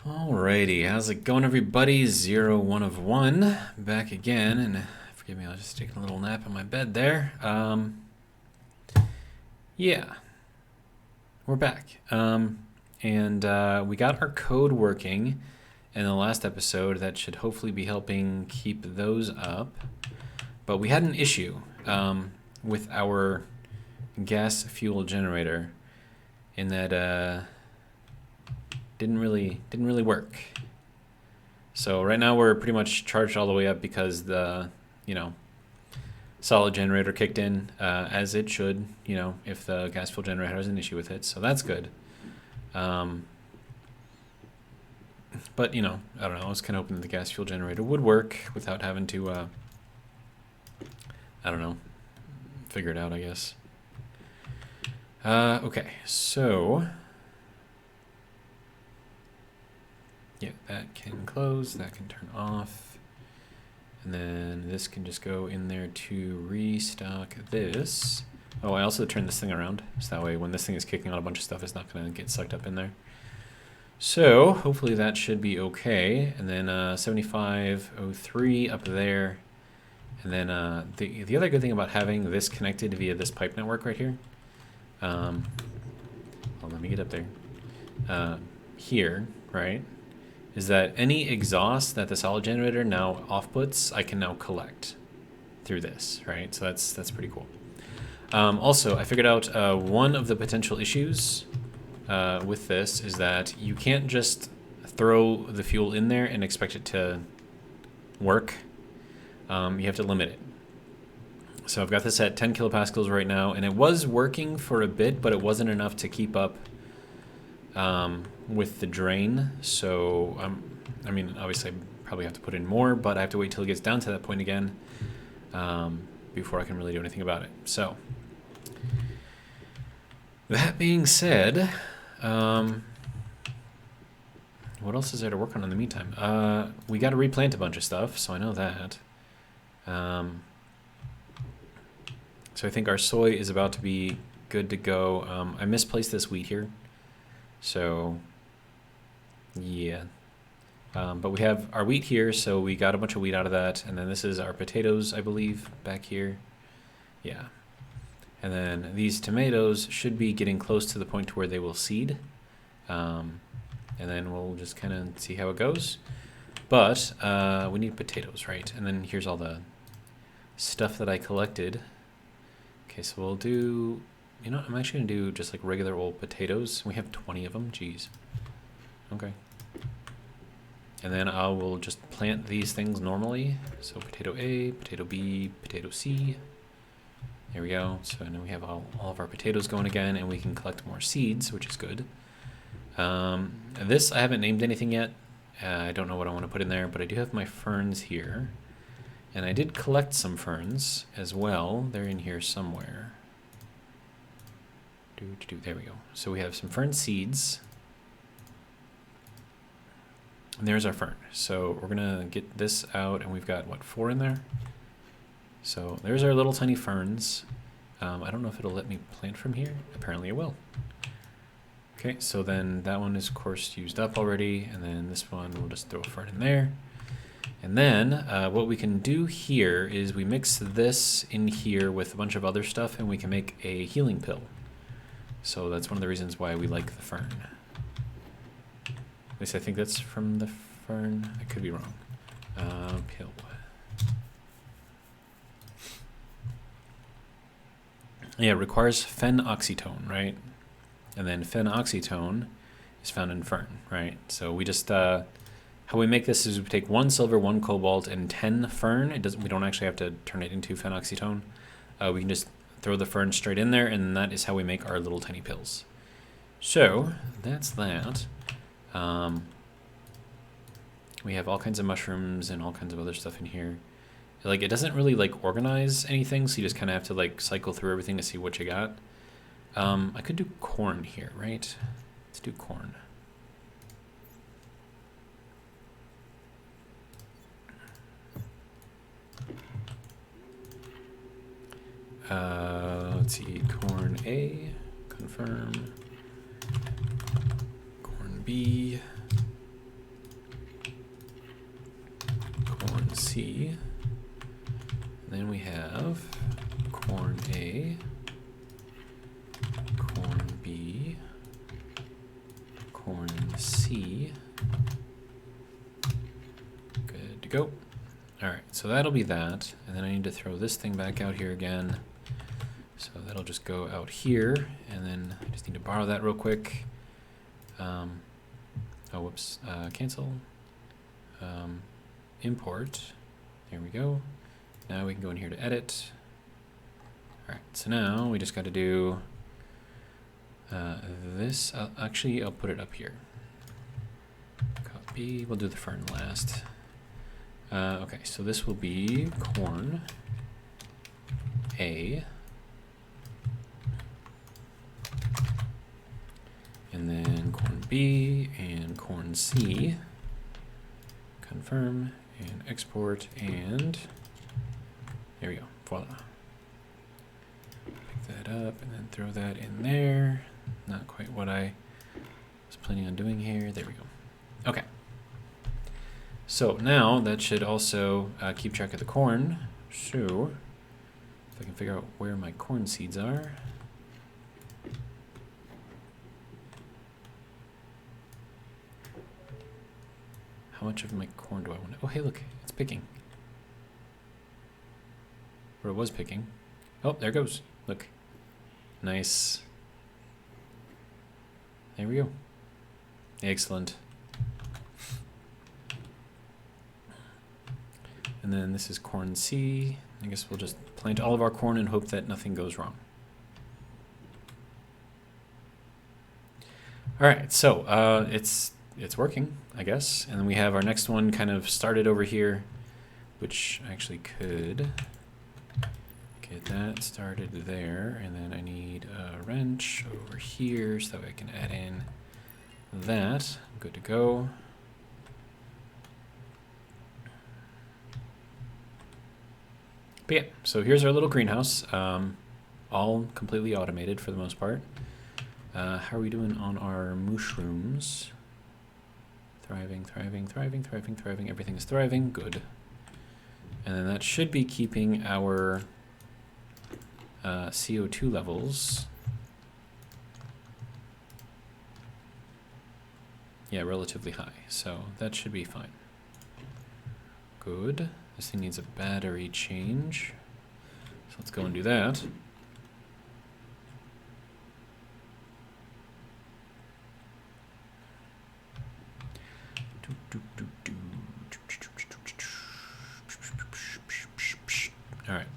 Alrighty, how's it going, everybody? 01 of 1 back again, and forgive me, I was just taking a little nap in my bed there. Yeah, we're back, and we got our code working in the last episode. That should hopefully be helping keep those up. But we had an issue with our gas fuel generator, in that didn't really work. So right now we're pretty much charged all the way up because the solid generator kicked in as it should, if the gas fuel generator has an issue with it. So that's good. But I don't know, I was kind of hoping that the gas fuel generator would work without having to figure it out, I guess. Okay, so yeah, that can close, that can turn off, and then this can just go in there to restock this. Oh, I also turned this thing around, so that way when this thing is kicking out a bunch of stuff, it's not going to get sucked up in there. So hopefully that should be okay. And then 7503 up there. And then the other good thing about having this connected via this pipe network right here, well, let me get up there, here, right, is that any exhaust that the solid generator now offputs, I can now collect through this, right? So that's pretty cool. Also, I figured out one of the potential issues with this is that you can't just throw the fuel in there and expect it to work. You have to limit it. So I've got this at 10 kilopascals right now, and it was working for a bit, but it wasn't enough to keep up with the drain. So I mean, obviously I probably have to put in more, but I have to wait till it gets down to that point again before I can really do anything about it. So that being said, what else is there to work on in the meantime? We got to replant a bunch of stuff, so I know that. So I think our soy is about to be good to go. I misplaced this wheat here, so yeah. But we have our wheat here, so we got a bunch of wheat out of that. And then this is our potatoes, I believe, back here. Yeah. And then these tomatoes should be getting close to the point where they will seed. And then we'll just kind of see how it goes. But we need potatoes, right? And then here's all the stuff that I collected. Okay, so we'll do, I'm actually going to do just like regular old potatoes. We have 20 of them, jeez. Okay. And then I will just plant these things normally. So potato A, potato B, potato C. There we go. So now we have all of our potatoes going again, and we can collect more seeds, which is good. This, I haven't named anything yet. I don't know what I want to put in there, but I do have my ferns here. And I did collect some ferns as well. They're in here somewhere. There we go. So we have some fern seeds. And there's our fern. So we're going to get this out, and we've got, what, 4 in there? So there's our little tiny ferns. I don't know if it'll let me plant from here. Apparently it will. Okay, so then that one is, of course, used up already. And then this one, we'll just throw a fern in there. And then what we can do here is we mix this in here with a bunch of other stuff, and we can make a healing pill. So that's one of the reasons why we like the fern. At least I think that's from the fern. I could be wrong. Pill. Yeah, it requires phenoxytone, right? And then phenoxytone is found in fern, right? So we just, how we make this is we take 1 silver, 1 cobalt, and 10 fern. We don't actually have to turn it into phenoxytone. We can just throw the fern straight in there, and that is how we make our little tiny pills. So that's that. We have all kinds of mushrooms and all kinds of other stuff in here. Like, it doesn't really like organize anything, so you just kind of have to like cycle through everything to see what you got. I could do corn here, right? Let's do corn. Let's see, corn A, confirm. Corn B. C. And then we have corn A, corn B, corn C. Good to go. All right, so that'll be that. And then I need to throw this thing back out here again. So that'll just go out here. And then I just need to borrow that real quick. Oh, whoops. Cancel. Import. There we go. Now we can go in here to edit. All right, so now we just got to do this. Actually, I'll put it up here. Copy. We'll do the fern last. Okay, so this will be corn A. And then corn B and corn C. Confirm and export, and there we go. Voila. Pick that up and then throw that in there. Not quite what I was planning on doing here. There we go. Okay. So now that should also keep track of the corn. So if I can figure out where my corn seeds are. How much of my corn do I want to? Oh, hey, look, it's picking. Or it was picking. Oh, there it goes. Look. Nice. There we go. Excellent. And then this is corn C. I guess we'll just plant all of our corn and hope that nothing goes wrong. All right, so it's working, I guess. And then we have our next one kind of started over here, which I actually could get that started there. And then I need a wrench over here so that I can add in that. Good to go. But yeah, so here's our little greenhouse, all completely automated for the most part. How are we doing on our mushrooms? Thriving, thriving, thriving, thriving, thriving. Everything is thriving. Good. And then that should be keeping our CO2 levels. Yeah, relatively high. So that should be fine. Good. This thing needs a battery change. So let's go and do that. All right.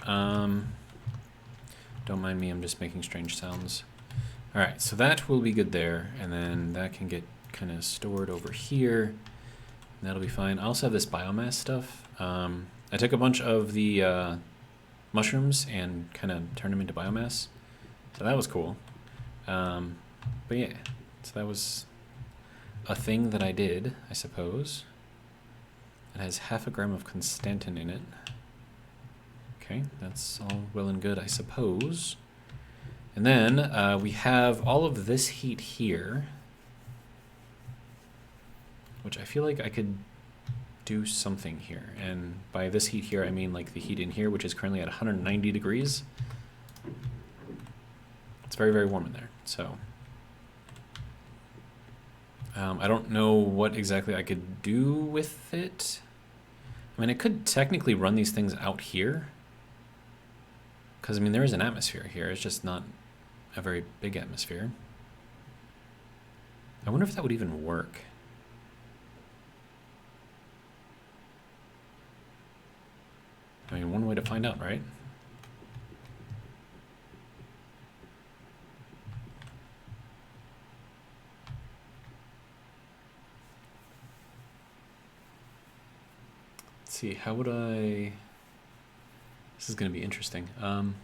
Don't mind me. I'm just making strange sounds. All right. So that will be good there, and then that can get kind of stored over here. And that'll be fine. I also have this biomass stuff. I took a bunch of the mushrooms and kind of turned them into biomass. So that was cool. But yeah, so that was a thing that I did, I suppose. It has 0.5 gram of constantin in it. Okay, that's all well and good, I suppose. And then we have all of this heat here, which I feel like I could do something here. And by this heat here, I mean like the heat in here, which is currently at 190 degrees. It's very, very warm in there. So I don't know what exactly I could do with it. I mean, I could technically run these things out here, because I mean there is an atmosphere here. It's just not a very big atmosphere. I wonder if that would even work. I mean, one way to find out, right? Let's see, how would I... This is going to be interesting. How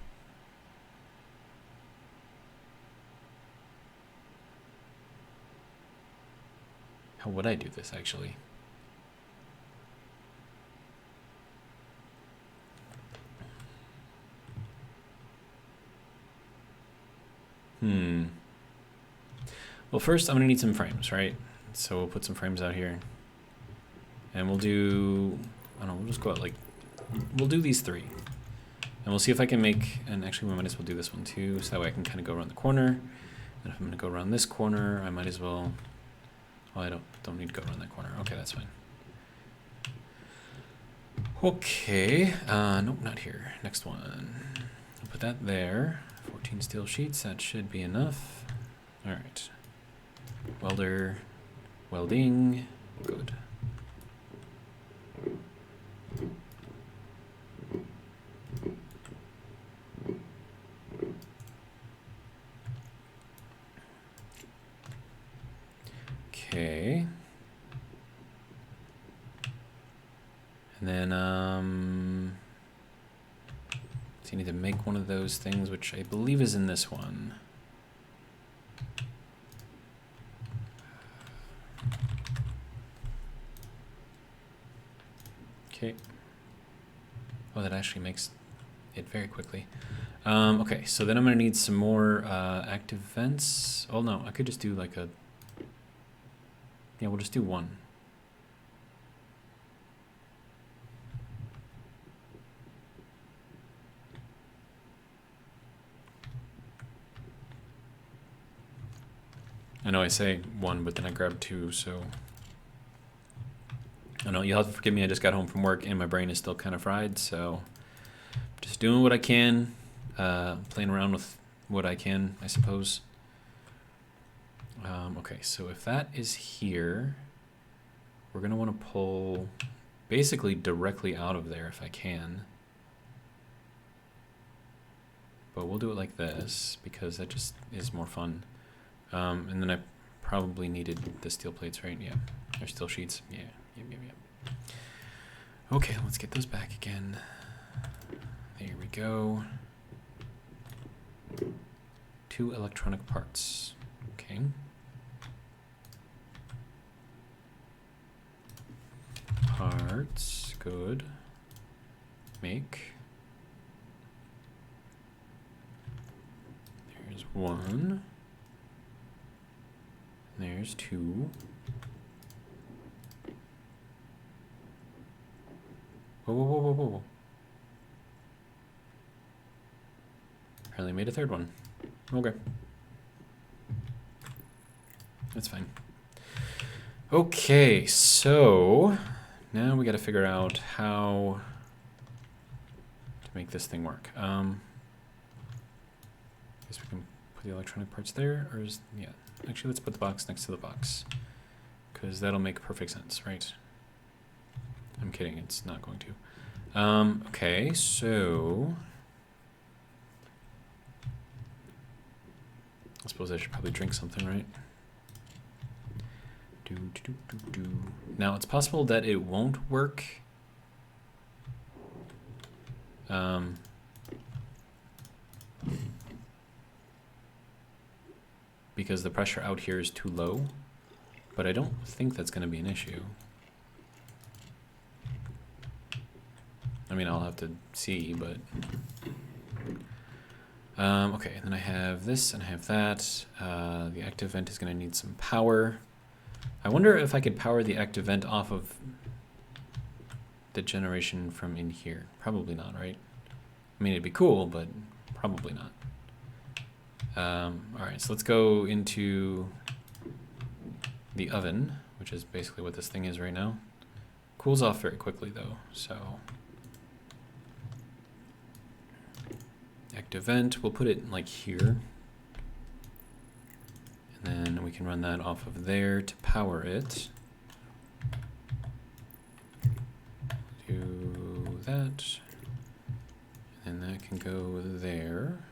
would I do this, actually? Well, first I'm gonna need some frames, right? So we'll put some frames out here. And we'll do, I don't know, we'll just go out like we'll do these 3. And we'll see if I can make, and actually we might as well do this one too, so that way I can kind of go around the corner. And if I'm gonna go around this corner, I might as well, oh, I don't need to go around that corner. Okay, that's fine. Okay, nope, not here. Next one. I'll put that there. 14 steel sheets, that should be enough. All right. Welder, welding, good. Okay. And then, so you need to make one of those things, which I believe is in this one. Okay. Oh, that actually makes it very quickly. Okay, so then I'm gonna need some more active vents. Oh no, I could just do like a, yeah, we'll just do one. I know I say one, but then I grabbed 2, so. I know, you'll have to forgive me, I just got home from work and my brain is still kind of fried, so. Just doing what I can, playing around with what I can, I suppose. Okay, so if that is here, we're gonna wanna pull basically directly out of there if I can. But we'll do it like this, because that just is more fun. And then I probably needed the steel plates, right? Yeah, or steel sheets. Yeah, yep. Okay, let's get those back again. There we go. 2 electronic parts. Okay. Parts, good. Make. There's 1. There's 2. Whoa. Apparently made a 3rd one. Okay. That's fine. Okay, so now we got to figure out how to make this thing work. I guess we can put the electronic parts there, or is, yeah. Actually, let's put the box next to the box, because that'll make perfect sense, right? I'm kidding, it's not going to. Okay, so I suppose I should probably drink something, right? Now, it's possible that it won't work. Because the pressure out here is too low, but I don't think that's going to be an issue. I mean, I'll have to see, but okay, and then I have this and I have that. The active vent is going to need some power. I wonder if I could power the active vent off of the generation from in here. Probably not, right? I mean, it'd be cool, but probably not. All right, so let's go into the oven, which is basically what this thing is right now. Cools off very quickly though, so. Active vent, we'll put it like here. And then we can run that off of there to power it. Do that. And that can go there.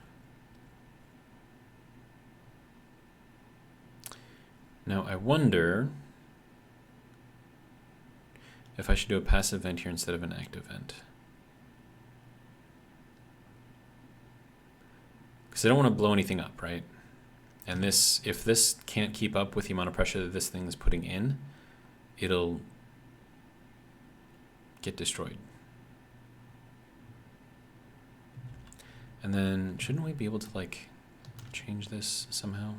Now I wonder if I should do a passive vent here instead of an active vent. Because I don't want to blow anything up, right? And this, if this can't keep up with the amount of pressure that this thing is putting in, it'll get destroyed. And then shouldn't we be able to like change this somehow?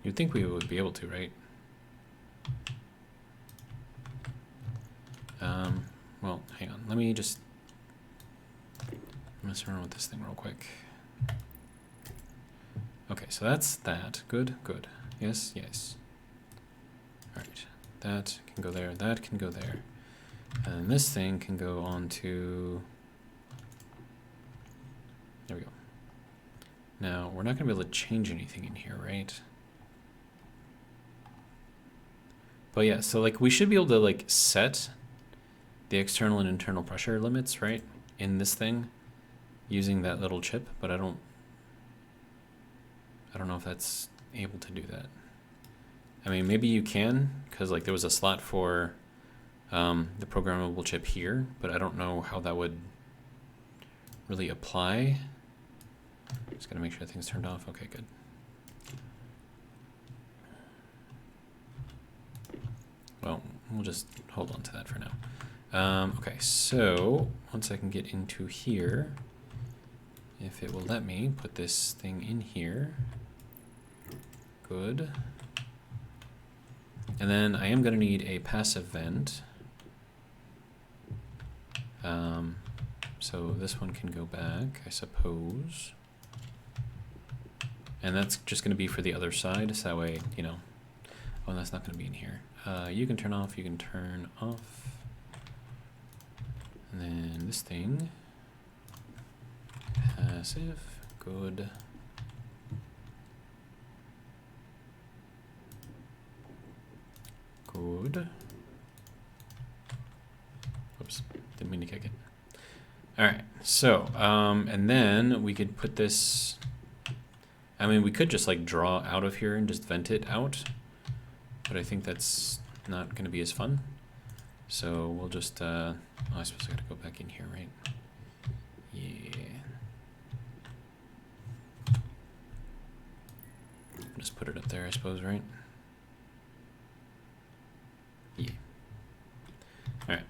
You'd think we would be able to, right? let me just mess around with this thing real quick. Okay, so that's that. Good, good. Yes, yes. All right, that can go there, that can go there. And this thing can go on to... There we go. Now, we're not going to be able to change anything in here, right? But yeah, so like we should be able to like set the external and internal pressure limits, right? In this thing using that little chip, but I don't know if that's able to do that. I mean, maybe you can, because like there was a slot for the programmable chip here, but I don't know how that would really apply. Just gotta make sure everything's turned off. Okay, good. Well, we'll just hold on to that for now. Okay, so once I can get into here, if it will let me put this thing in here. Good. And then I am going to need a passive vent. So this one can go back, I suppose. And that's just going to be for the other side, so that way, you know. Oh, that's not going to be in here. You can turn off, you can turn off. And then this thing. Passive, good. Good. Whoops, didn't mean to kick it. All right, so, and then we could put this, I mean, we could just like draw out of here and just vent it out, but I think that's not gonna be as fun. So we'll just, oh, I suppose I gotta go back in here, right? Yeah. Just put it up there, I suppose, right? Yeah. All right,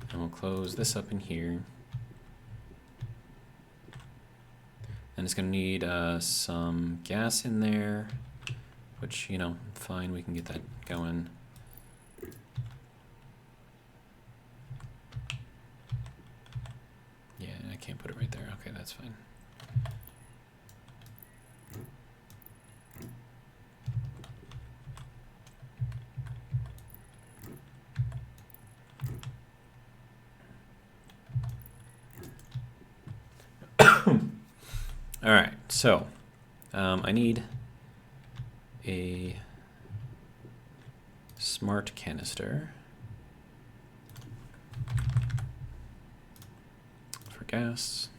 and we'll close this up in here. And it's going to need some gas in there, which, you know, fine, we can get that going. Yeah, I can't put it right there. Okay, that's fine. All right, so I need a smart canister for gas.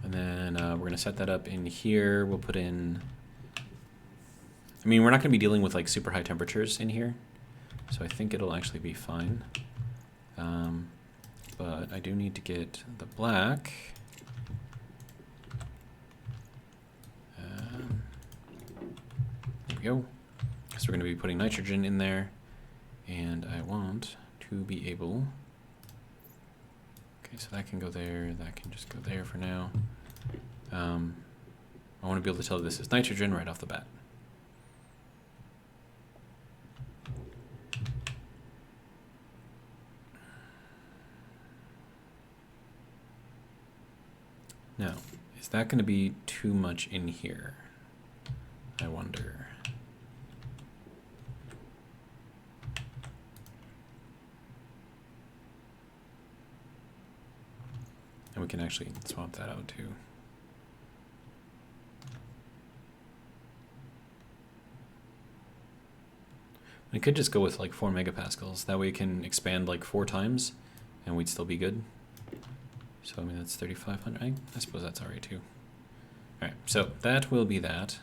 And then we're going to set that up in here. We'll put in, I mean, we're not going to be dealing with like super high temperatures in here, so I think it'll actually be fine. But I do need to get the black. There we go. Because we're going to be putting nitrogen in there, and I want to be able. Okay, so that can go there. That can just go there for now. I want to be able to tell this is nitrogen right off the bat. Now, is that going to be too much in here? I wonder. And we can actually swap that out too. We could just go with like 4 megapascals. That way it can expand like 4 times and we'd still be good. So I mean that's 3,500. I suppose that's alright too. Alright, so that will be that.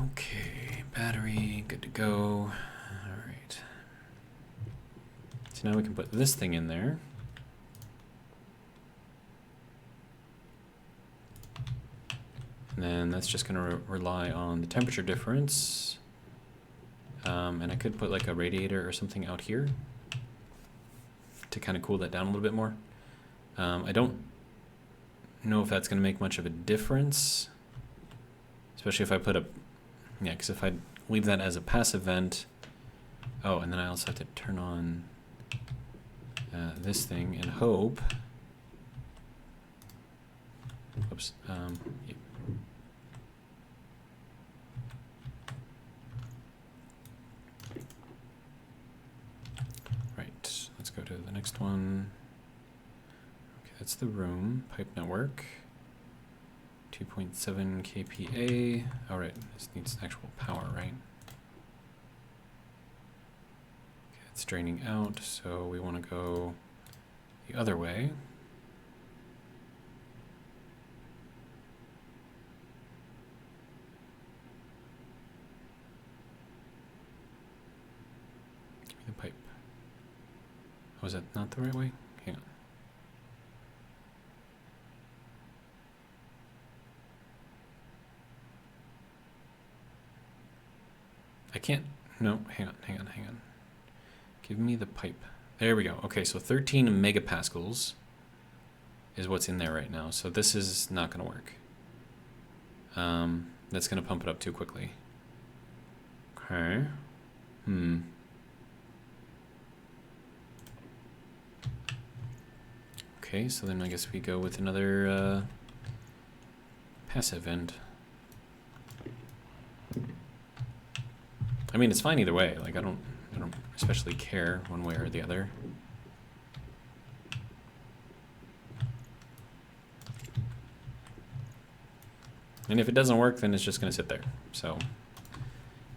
Okay, battery, good to go. Alright. So now we can put this thing in there. And then that's just going to rely on the temperature difference. And I could put like a radiator or something out here to kind of cool that down a little bit more. I don't know if that's going to make much of a difference. Especially if I put a, yeah, because if I leave that as a passive vent, oh, and then I also have to turn on this thing and hope. Oops. Yeah. Right. Let's go to the next one. Okay, that's the room pipe network. 2.7 kPa. All right. This needs actual power, right? Okay, it's draining out, so we want to go the other way. The pipe. Oh, is that not the right way? Hang on. I can't. No, hang on. Give me the pipe. There we go. Okay, so 13 megapascals is what's in there right now. So this is not going to work. That's going to pump it up too quickly. Okay. Okay, so then I guess we go with another passive end. I mean, it's fine either way. Like, I don't especially care one way or the other. And if it doesn't work, then it's just going to sit there. So,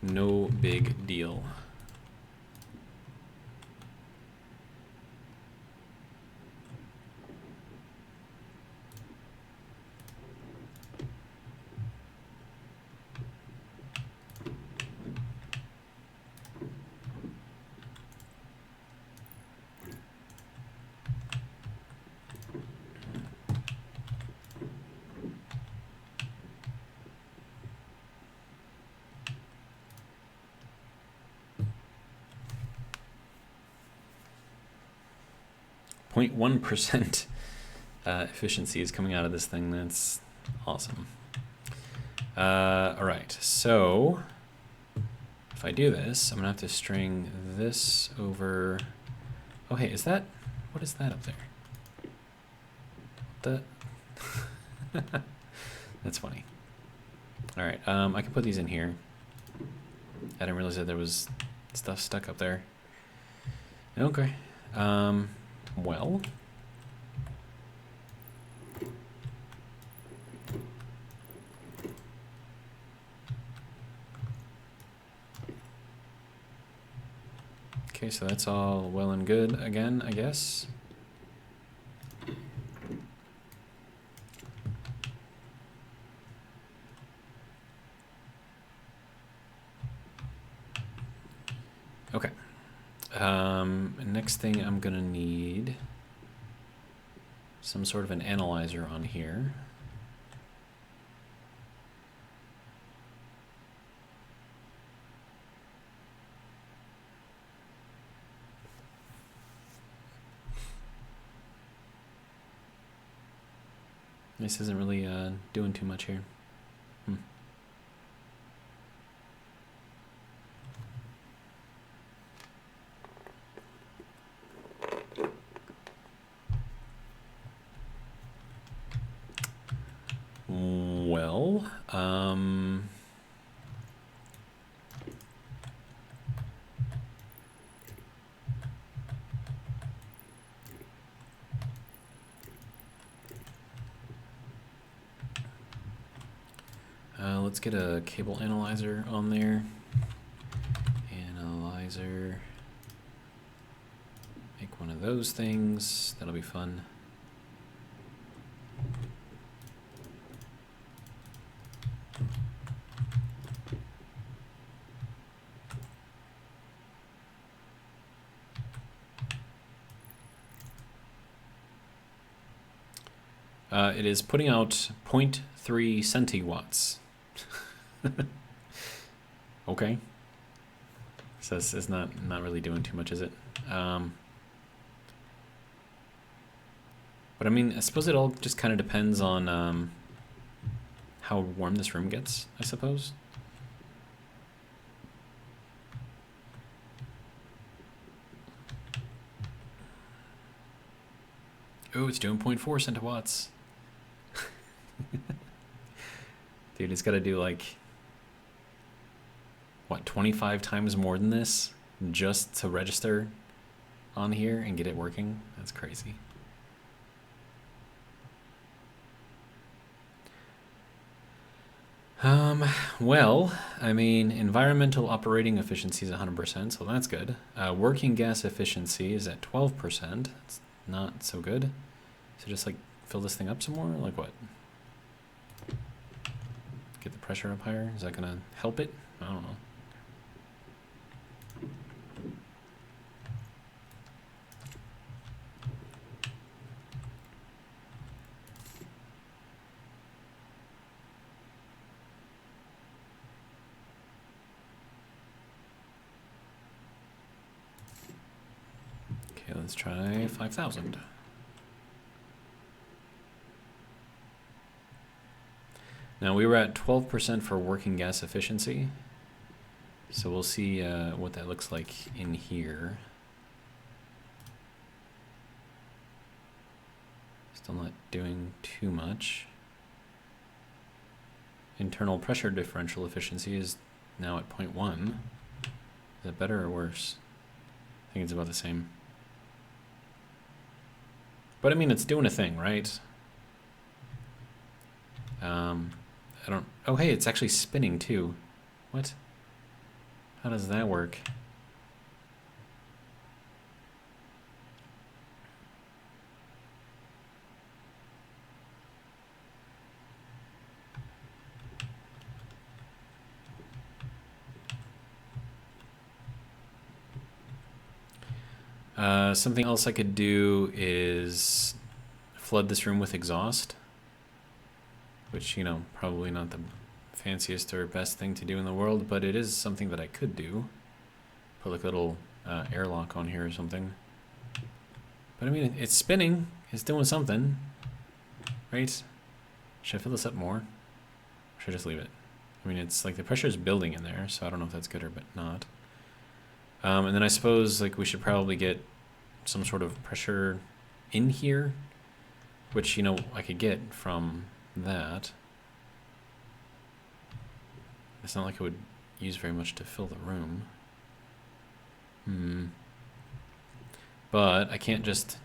no big deal. .1% efficiency is coming out of this thing. That's awesome. All right, so if I do this, I'm gonna have to string this over. Oh, hey, is that, what is that up there? That's funny. All right, I can put these in here. I didn't realize that there was stuff stuck up there. Okay. Well. Okay, so that's all well and good again, I guess. Okay. Next thing I'm gonna need some sort of an analyzer on here. This isn't really doing too much here. Well, let's get a cable analyzer on there. Analyzer. Make one of those things. That'll be fun. It is putting out 0.3 centiwatts. Okay. So this is not really doing too much, is it? But I mean, I suppose it all just kind of depends on how how warm this room gets, I suppose. Oh, it's doing 0.4 centiliters. Dude, it's got to do like, what, 25 times more than this just to register on here and get it working? That's crazy. Well, I mean, environmental operating efficiency is 100%, so that's good. Working gas efficiency is at 12%. It's not so good. So just like fill this thing up some more? Like what? Get the pressure up higher? Is that gonna help it? I don't know. Okay, let's try 5,000. Now we were at 12% for working gas efficiency. So we'll see what that looks like in here. Still not doing too much. Internal pressure differential efficiency is now at 0.1. Is that better or worse? I think it's about the same. But I mean, it's doing a thing, right? I don't... Oh, hey, it's actually spinning too. What? How does that work? Something else I could do is flood this room with exhaust, which, you know, probably not the fanciest or best thing to do in the world, but it is something that I could do. Put like a little airlock on here or something. But I mean, it's spinning. It's doing something, right? Should I fill this up more? Or should I just leave it? I mean, it's like the pressure is building in there, so I don't know if that's good or not. And then I suppose like we should probably get some sort of pressure in here, which, you know, I could get from that. It's not like it would use very much to fill the room. But I can't just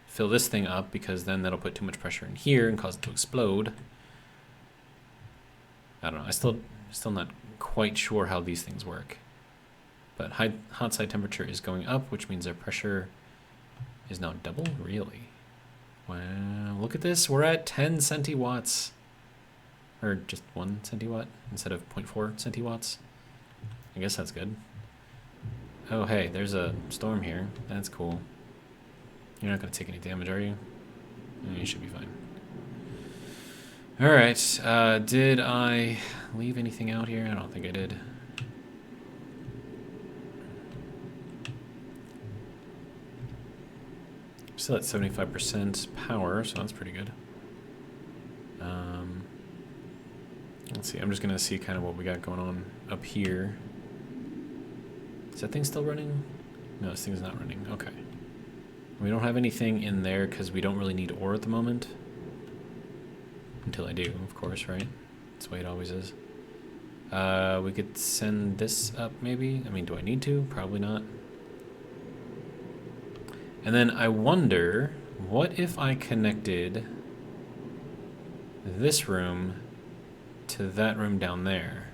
fill this thing up because then that'll put too much pressure in here and cause it to explode. I don't know. Still not quite sure how these things work. But hot side temperature is going up, which means our pressure is now double? Really? Wow, look at this. We're at 10 centiwatts. Or just 1 centiwatt instead of 0.4 centiwatts. I guess that's good. Oh, hey, there's a storm here. That's cool. You're not going to take any damage, are you? You should be fine. Alright, did I leave anything out here? I don't think I did. Still at 75% power, so that's pretty good. Let's see, I'm just gonna see kind of what we got going on up here. Is that thing still running? No, this thing's not running. Okay. We don't have anything in there because we don't really need ore at the moment. Until I do, of course, right? That's the way it always is. We could send this up, maybe? I mean, do I need to? Probably not. And then I wonder, what if I connected this room to that room down there?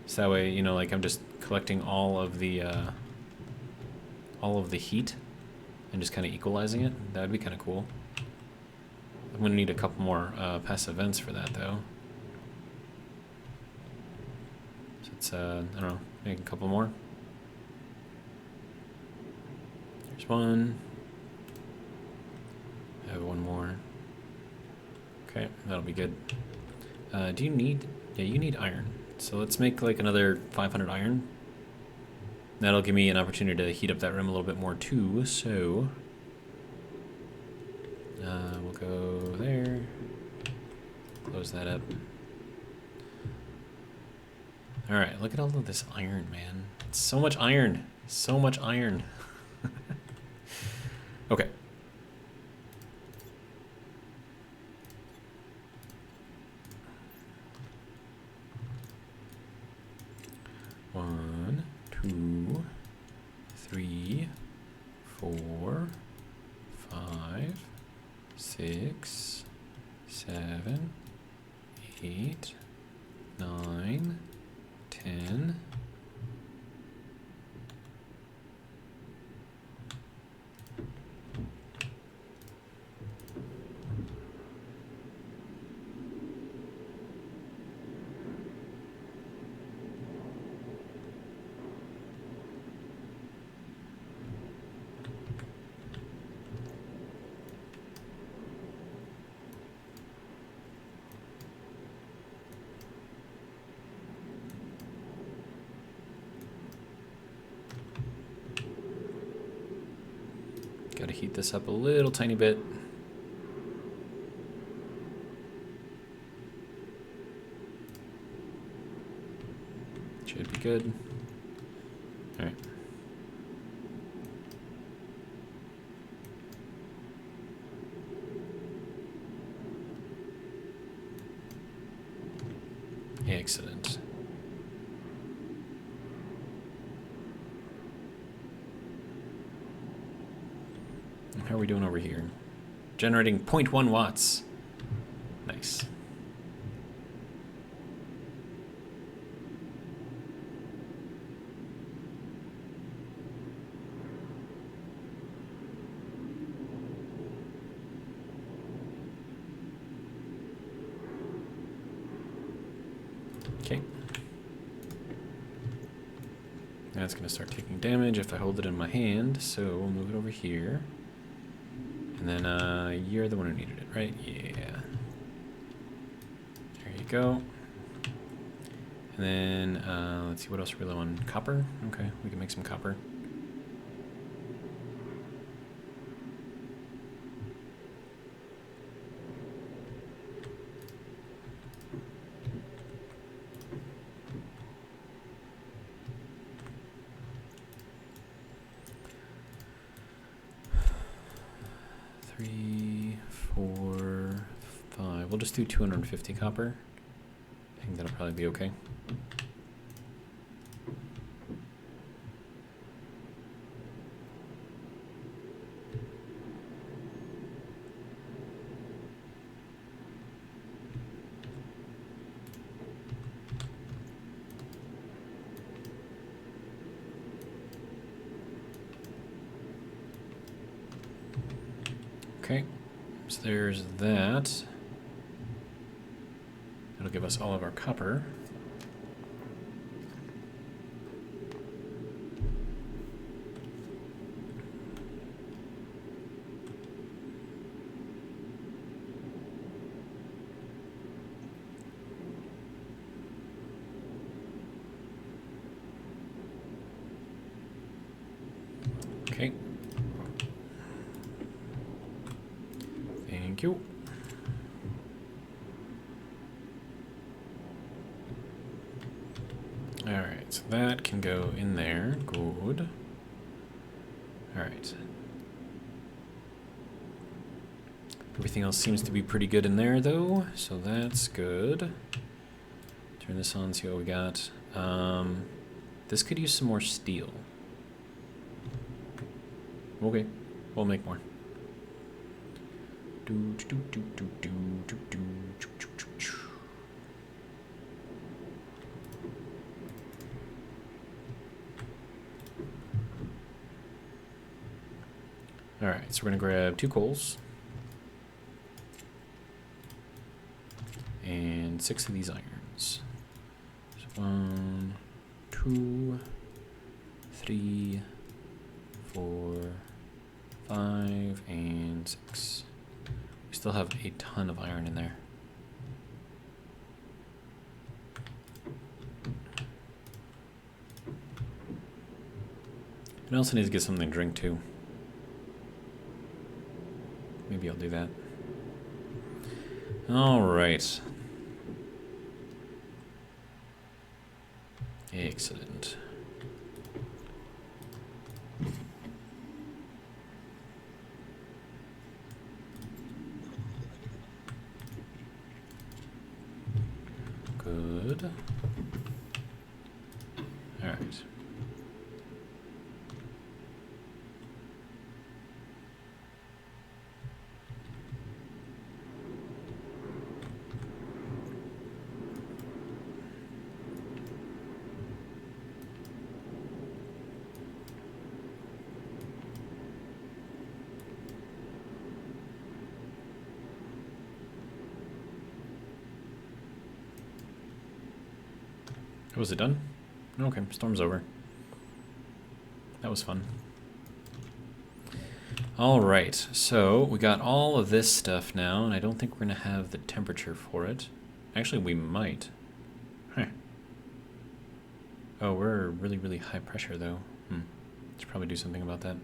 So that way, you know, like I'm just collecting all of the heat and just kind of equalizing it. That'd be kind of cool. I'm gonna need a couple more passive vents for that, though. So it's I don't know, make a couple more. There's one. I have one more. Okay, that'll be good. Do you need... Yeah, you need iron. So let's make like another 500 iron. That'll give me an opportunity to heat up that room a little bit more too, so... we'll go there. Close that up. Alright, look at all of this iron, man. It's so much iron. So much iron. Okay. One, two, three, 4, 5, 6, 7, 8, 9, 10. Gotta heat this up a little tiny bit. Should be good. All right. Excellent. How are we doing over here? Generating 0.1 watts. Nice. Okay. That's going to start taking damage if I hold it in my hand, so we'll move it over here. And then you're the one who needed it, right? Yeah. There you go. And then let's see, what else are we low on? Copper? Okay, we can make some copper. We'll just do 250 copper. I think that'll probably be okay. Okay, so there's that. It'll give us all of our copper. Okay. Thank you. Alright, so that can go in there. Good. Alright. Everything else seems to be pretty good in there, though, so that's good. Turn this on, see what we got. This could use some more steel. Okay, we'll make more. Alright, so we're going to grab 2 coals. And 6 of these irons. So 1, 2, 3, 4, 5, and 6. We still have a ton of iron in there. And I also need to get something to drink too. Maybe I'll do that. All right. Excellent. Good. All right. Was it done? Okay, storm's over. That was fun. All right, so we got all of this stuff now, and I don't think we're gonna have the temperature for it. Actually, we might. Huh. Oh, we're really, really high pressure though. Should probably do something about that.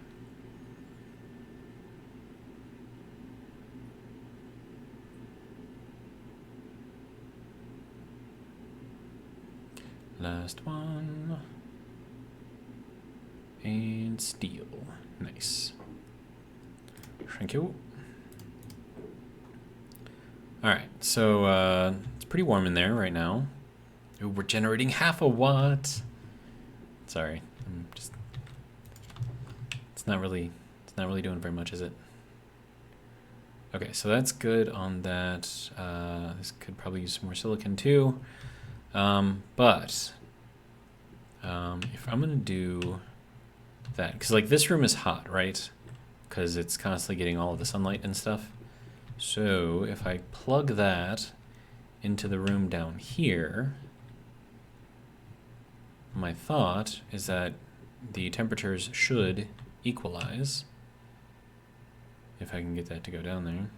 Last one. And steel. Nice. Thank you. Alright, so it's pretty warm in there right now. Ooh, we're generating half a watt. Sorry, I'm just... It's not really doing very much, is it? Okay, so that's good on that. This could probably use some more silicon too. But if I'm gonna do that, because like this room is hot, right? Because it's constantly getting all of the sunlight and stuff. So if I plug that into the room down here, my thought is that the temperatures should equalize. If I can get that to go down there.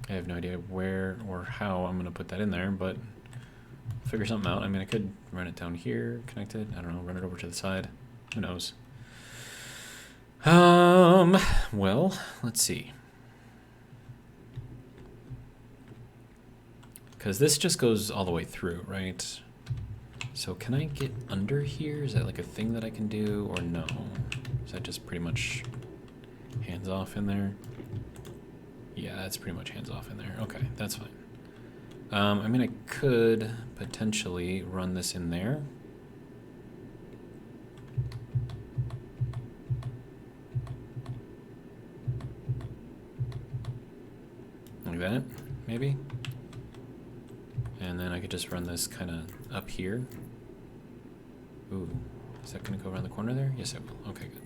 I have no idea where or how I'm going to put that in there, but I'll figure something out. I mean, I could run it down here, connect it, I don't know, run it over to the side. Who knows? Well, let's see. Because this just goes all the way through, right? So can I get under here? Is that like a thing that I can do, or no? Is that just pretty much hands off in there? Yeah, that's pretty much hands off in there. Okay, that's fine. I mean, I could potentially run this in there. Like that, maybe? And then I could just run this kind of up here. Ooh, is that going to go around the corner there? Yes, it will. Okay, good.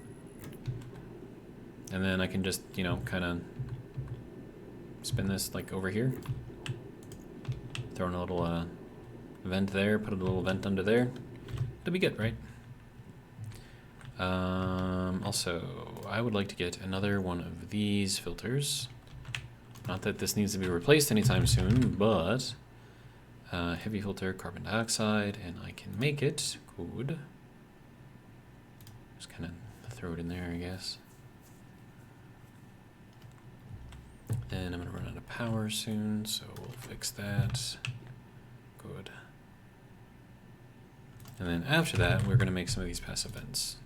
And then I can just, you know, kind of spin this like over here. Throw in a little vent there, put a little vent under there. It'll be good, right? Also, I would like to get another one of these filters. Not that this needs to be replaced anytime soon, but heavy filter carbon dioxide, and I can make it good. Just kind of throw it in there, I guess. And I'm going to run out of power soon, so we'll fix that. Good. And then after that, we're going to make some of these passive vents.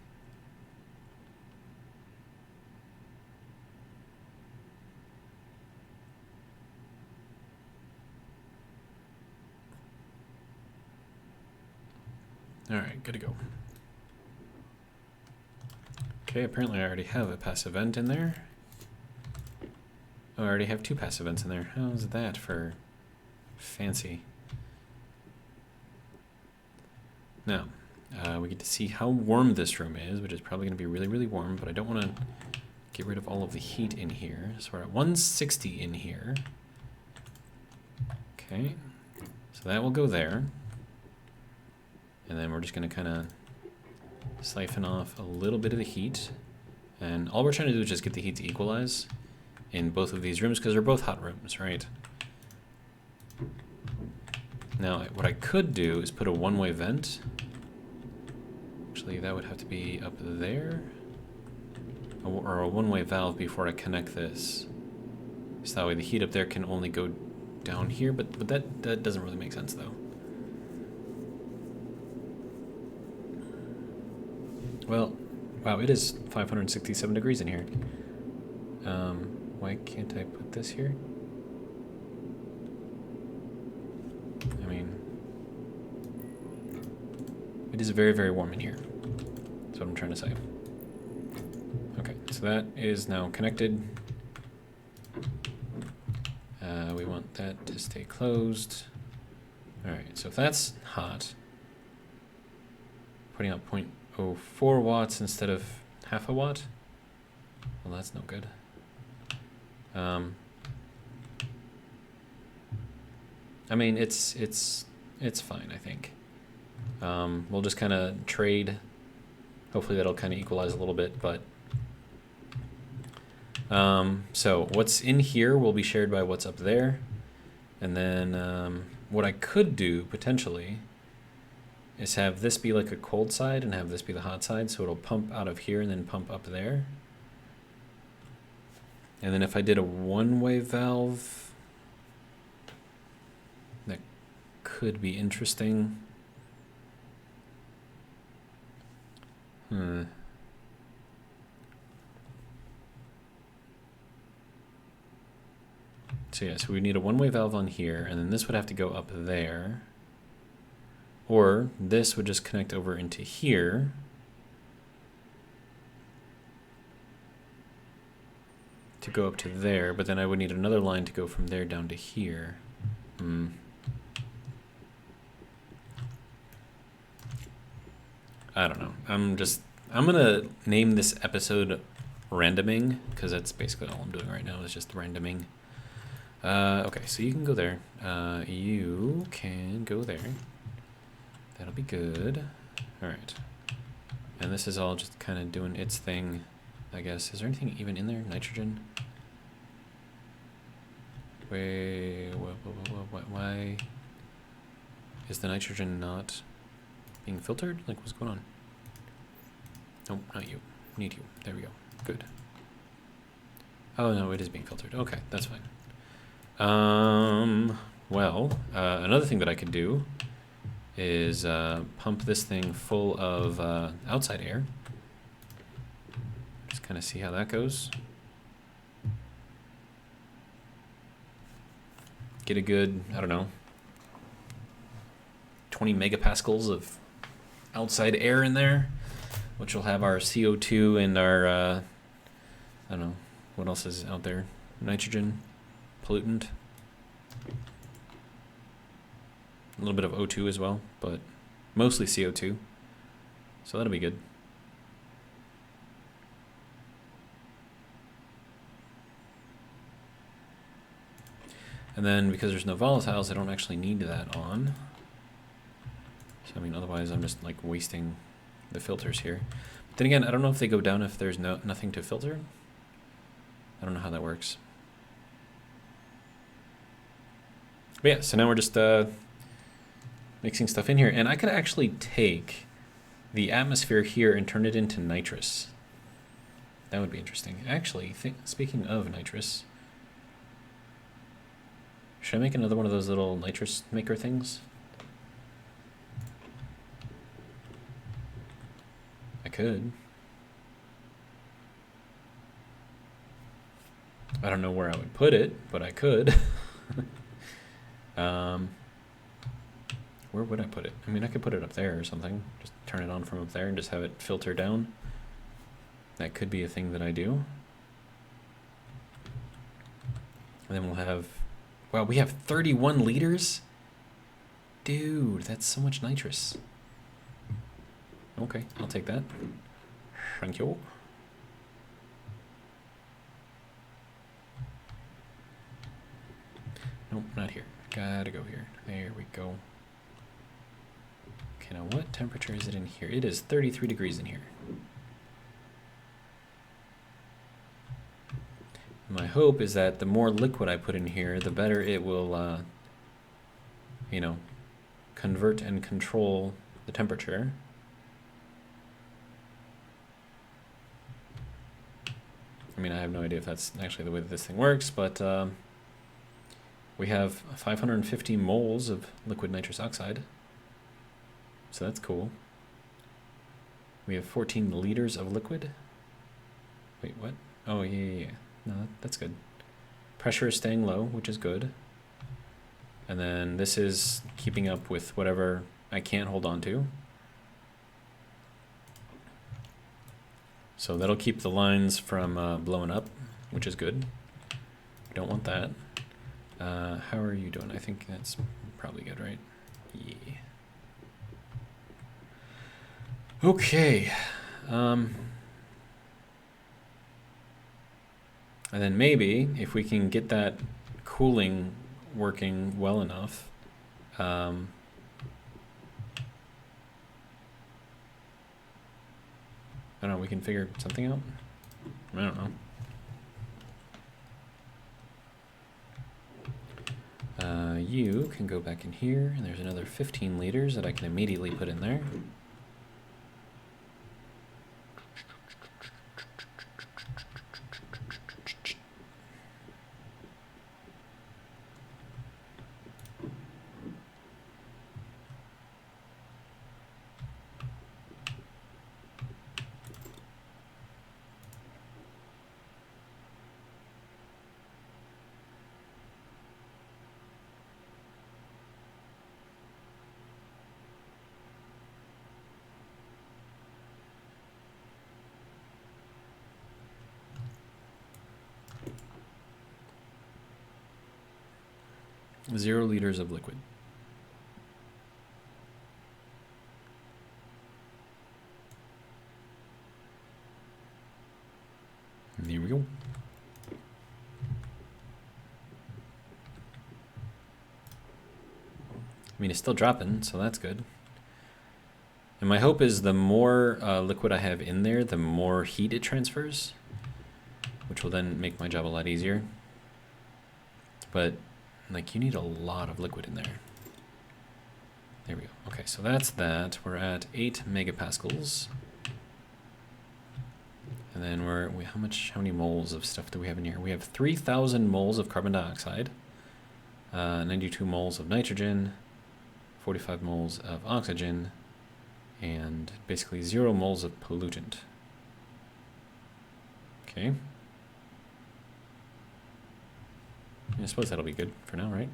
Alright, good to go. Okay, apparently I already have a passive vent in there. Oh, I already have two passive vents in there. How's that for fancy? Now, we get to see how warm this room is, which is probably going to be really, really warm, but I don't want to get rid of all of the heat in here. So we're at 160 in here. Okay, so that will go there. And then we're just going to kind of siphon off a little bit of the heat. And all we're trying to do is just get the heat to equalize in both of these rooms, because they're both hot rooms, right? Now, what I could do is put a one-way vent. Actually, that would have to be up there. Or a one-way valve before I connect this. So that way the heat up there can only go down here, but that doesn't really make sense though. Well, wow, it is 567 degrees in here. Why can't I put this here? I mean, it is very, very warm in here. That's what I'm trying to say. Okay, so that is now connected. We want that to stay closed. All right, so if that's hot, putting out 0.04 watts instead of half a watt, well, that's no good. I mean, it's fine, I think. We'll just kind of trade. Hopefully that'll kind of equalize a little bit, but so what's in here will be shared by what's up there. And then what I could do potentially is have this be like a cold side and have this be the hot side, so it'll pump out of here and then pump up there. And then if I did a one-way valve, that could be interesting. So yeah, so we need a one-way valve on here, and then this would have to go up there. Or this would just connect over into here. To go up to there, but then I would need another line to go from there down to here. I don't know. I'm gonna name this episode randoming, because that's basically all I'm doing right now is just randoming. Okay, so you can go there. You can go there. That'll be good. All right. And this is all just kind of doing its thing, I guess. Is there anything even in there? Nitrogen? Wait, why is the nitrogen not being filtered? Like, what's going on? Nope, not you. Need you. There we go. Good. Oh, no, it is being filtered. Okay, that's fine. Well, another thing that I could do is pump this thing full of outside air. Just kind of see how that goes. Get a good, I don't know, 20 megapascals of outside air in there, which will have our CO2 and our, I don't know, what else is out there? Nitrogen, pollutant. A little bit of O2 as well, but mostly CO2. So that'll be good. And then because there's no volatiles, I don't actually need that on. So I mean, otherwise I'm just like wasting the filters here. But then again, I don't know if they go down if there's nothing to filter. I don't know how that works. But yeah, so now we're just mixing stuff in here, and I could actually take the atmosphere here and turn it into nitrous. That would be interesting. Actually, speaking of nitrous, should I make another one of those little nitrous maker things? I could. I don't know where I would put it, but I could. Where would I put it? I mean, I could put it up there or something. Just turn it on from up there and just have it filter down. That could be a thing that I do. And then we'll have... Wow, we have 31 liters? Dude, that's so much nitrous. Okay, I'll take that. Thank you. Nope, not here. Gotta go here. There we go. Okay, now what temperature is it in here? It is 33 degrees in here. My hope is that the more liquid I put in here, the better it will, you know, convert and control the temperature. I mean, I have no idea if that's actually the way that this thing works, but We have 550 moles of liquid nitrous oxide. So that's cool. We have 14 liters of liquid. Wait, what? Oh, yeah. No, that's good. Pressure is staying low, which is good. And then this is keeping up with whatever I can't hold on to. So that'll keep the lines from blowing up, which is good. We don't want that. How are you doing? I think that's probably good, right? Yeah. Okay. And then maybe if we can get that cooling working well enough, I don't know, we can figure something out. I don't know. You can go back in here, and there's another 15 liters that I can immediately put in there. Zero liters of liquid. There we go. I mean, it's still dropping, so that's good. And my hope is the more liquid I have in there, the more heat it transfers, which will then make my job a lot easier. But like, you need a lot of liquid in there. There we go. Okay, so that's that. We're at 8 megapascals. And then how many moles of stuff do we have in here? We have 3,000 moles of carbon dioxide, 92 moles of nitrogen, 45 moles of oxygen, and basically 0 moles of pollutant. Okay. I suppose that'll be good for now, right?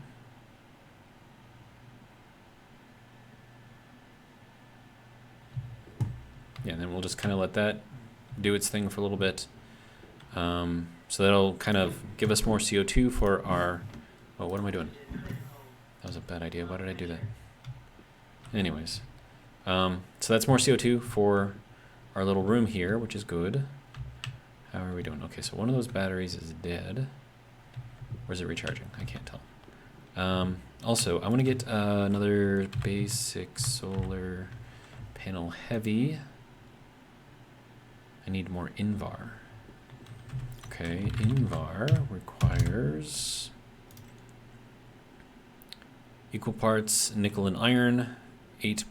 Yeah, and then we'll just kind of let that do its thing for a little bit. So that'll kind of give us more CO2 for our... Oh, what am I doing? That was a bad idea. Why did I do that? Anyways. So that's more CO2 for our little room here, which is good. How are we doing? Okay, so one of those batteries is dead. Where's it recharging? I can't tell. Also, I want to get another basic solar panel heavy. I need more INVAR. Okay, INVAR requires equal parts nickel and iron, 20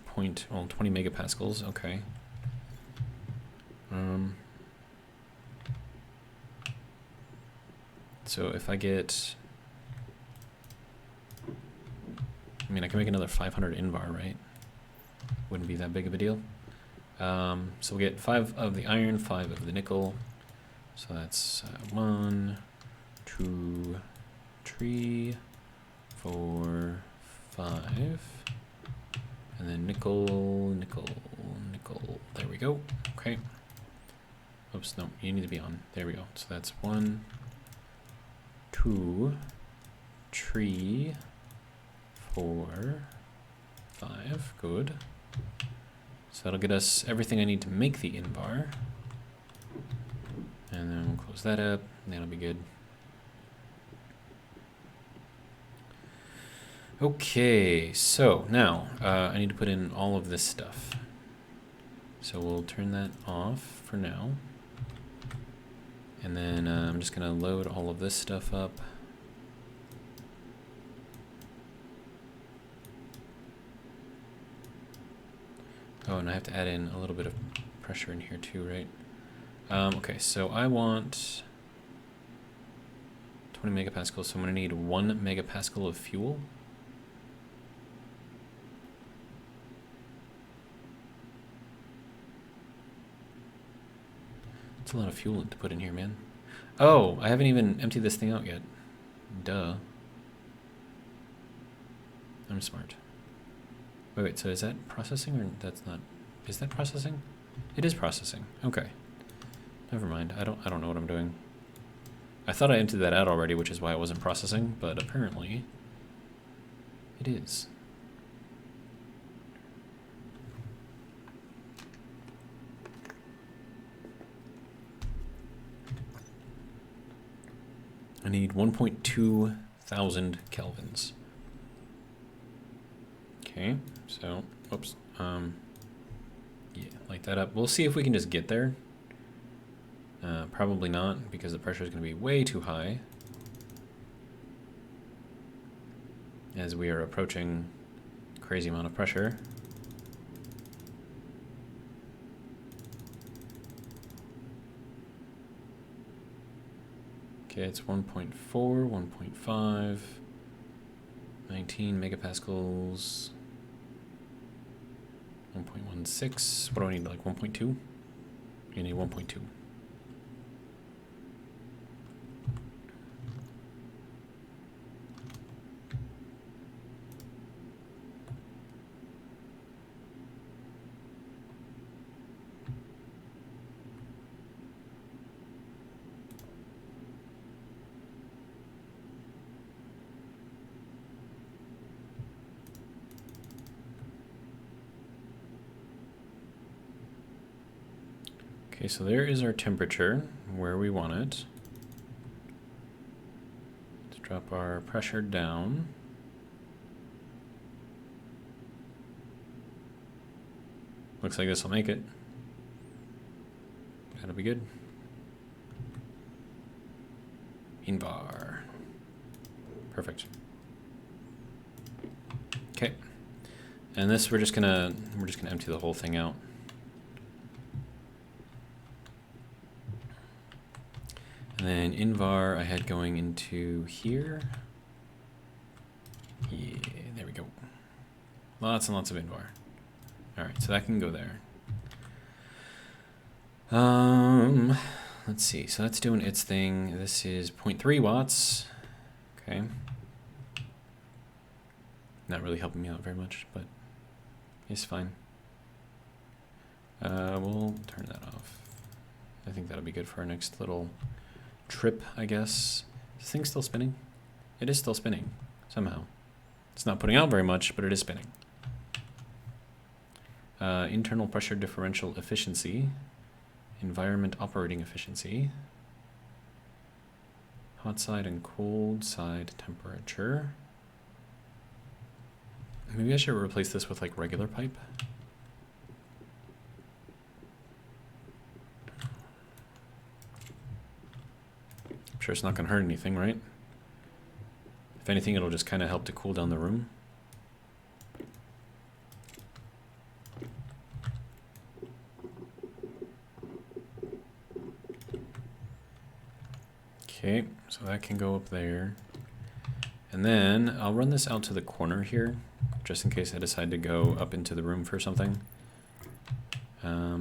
megapascals. Okay. So if I get, I mean, I can make another 500 INVAR, right? Wouldn't be that big of a deal. So we'll get 5 of the iron, 5 of the nickel. So that's 1, 2, 3, 4, 5. And then nickel, nickel, nickel. There we go. Okay. Oops, no, you need to be on. There we go. So that's 1, 2, 3, 4, 5. Good. So that'll get us everything I need to make the INVAR. And then we'll close that up. And that'll be good. Okay, so now I need to put in all of this stuff. So we'll turn that off for now. And then I'm just going to load all of this stuff up. Oh, and I have to add in a little bit of pressure in here too, right? Okay, so I want 20 megapascals, so I'm going to need 1 megapascal of fuel. That's a lot of fuel to put in here, man. Oh, I haven't even emptied this thing out yet. Duh. I'm smart. Wait, so is that processing or that's not? Is that processing? It is processing. Okay. Never mind. I don't know what I'm doing. I thought I emptied that out already, which is why it wasn't processing, but apparently it is. I need 1.2 thousand kelvins. Okay, so, oops, yeah, light that up. We'll see if we can just get there. Probably not, because the pressure is going to be way too high as we are approaching a crazy amount of pressure. Okay, it's 1.4, 1.5, 19 megapascals, 1.16. What do I need, like 1.2? You need 1.2. Okay, so there is our temperature where we want it. Let's drop our pressure down. Looks like this will make it. That'll be good. Invar. Perfect. Okay. And this we're just gonna empty the whole thing out. And then Invar I had going into here. Yeah, there we go. Lots and lots of Invar. Alright, so that can go there. Let's see. So that's doing its thing. This is 0.3 watts. Okay. Not really helping me out very much, but it's fine. We'll turn that off. I think that'll be good for our next little trip, I guess. Is this thing still spinning? It is still spinning, somehow. It's not putting out very much, but it is spinning. Internal pressure differential efficiency. Environment operating efficiency. Hot side and cold side temperature. Maybe I should replace this with like regular pipe. I'm sure it's not going to hurt anything, right? If anything, it'll just kind of help to cool down the room. Okay, so that can go up there. And then I'll run this out to the corner here, just in case I decide to go up into the room for something. Now,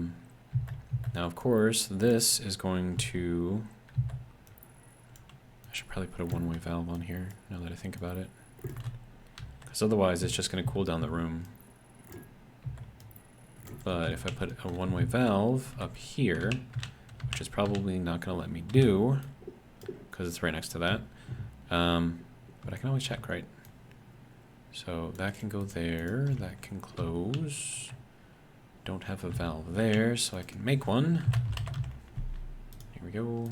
of course, this is going to... I should probably put a one-way valve on here, now that I think about it. Because otherwise, it's just going to cool down the room. But if I put a one-way valve up here, which is probably not going to let me do, because it's right next to that, but I can always check, right? So that can go there, that can close. Don't have a valve there, so I can make one. Here we go.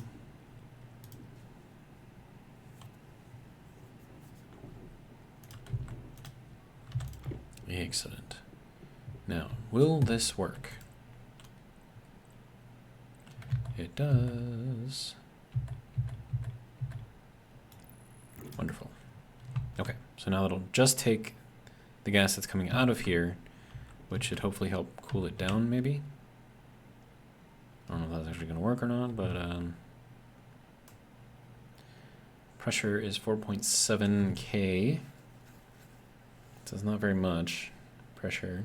Excellent. Now, will this work? It does. Wonderful. Okay, so now it'll just take the gas that's coming out of here, which should hopefully help cool it down, maybe. I don't know if that's actually going to work or not, but Pressure is 4.7 K. So it's not very much pressure.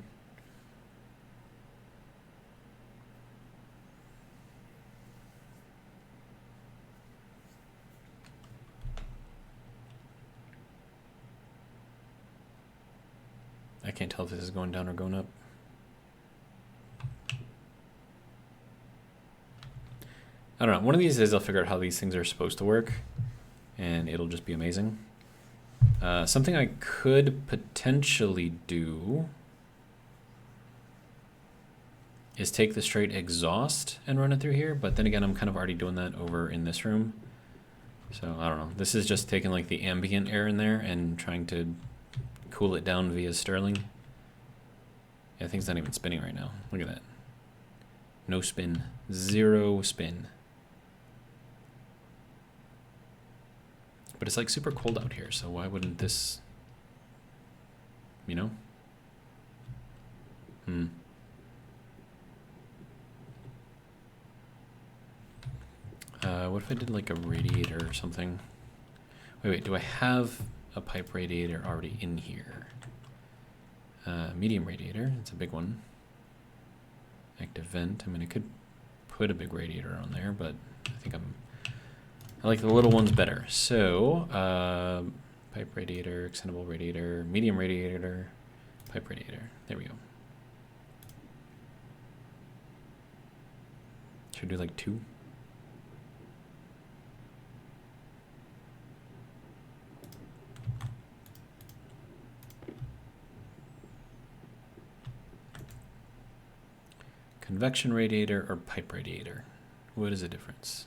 I can't tell if this is going down or going up. I don't know. One of these days I'll figure out how these things are supposed to work, and it'll just be amazing. Something I could potentially do is take the straight exhaust and run it through here, but then again, I'm kind of already doing that over in this room. So I don't know. This is just taking like the ambient air in there and trying to cool it down via Stirling. Yeah, the thing's not even spinning right now. Look at that. No spin. Zero spin. But it's like super cold out here, so why wouldn't this, you know? What if I did like a radiator or something? Wait, do I have a pipe radiator already in here? Medium radiator, it's a big one. Active vent, I mean I could put a big radiator on there, but I think I like the little ones better. So, pipe radiator, extendable radiator, medium radiator, pipe radiator. There we go. Should I do like 2? Convection radiator or pipe radiator? What is the difference?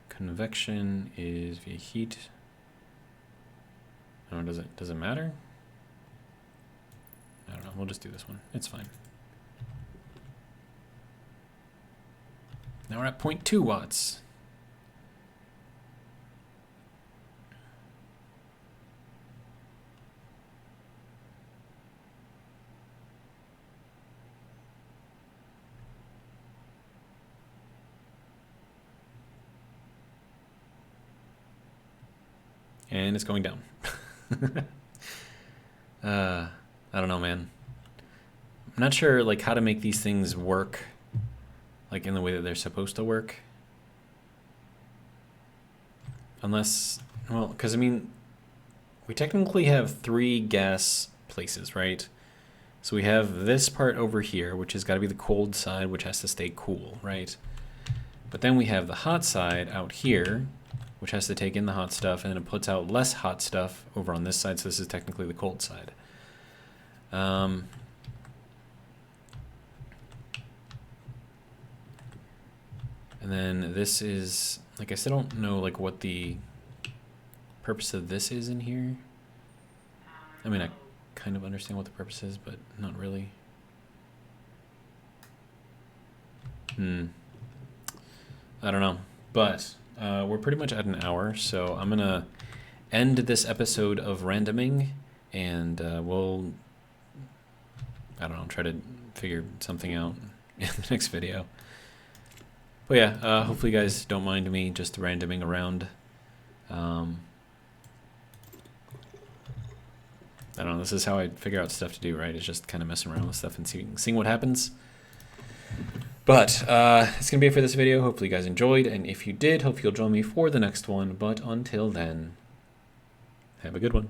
Convection is via heat. Oh, does it matter? I don't know. We'll just do this one. It's fine. Now we're at 0.2 watts. And it's going down. I don't know, man. I'm not sure like how to make these things work like in the way that they're supposed to work. Unless, well, because I mean, we technically have 3 gas places, right? So we have this part over here, which has got to be the cold side, which has to stay cool, right? But then we have the hot side out here, which has to take in the hot stuff, and then it puts out less hot stuff over on this side, so this is technically the cold side. And then this is, like I still don't know like what the purpose of this is in here. I mean, I kind of understand what the purpose is, but not really. I don't know, but we're pretty much at an hour, so I'm gonna end this episode of randoming, and we'll, I don't know, try to figure something out in the next video. But yeah, hopefully you guys don't mind me just randoming around. I don't know, this is how I figure out stuff to do, right? It's just kind of messing around with stuff and seeing what happens. But it's going to be it for this video. Hopefully you guys enjoyed, and if you did, hope you'll join me for the next one. But until then, have a good one.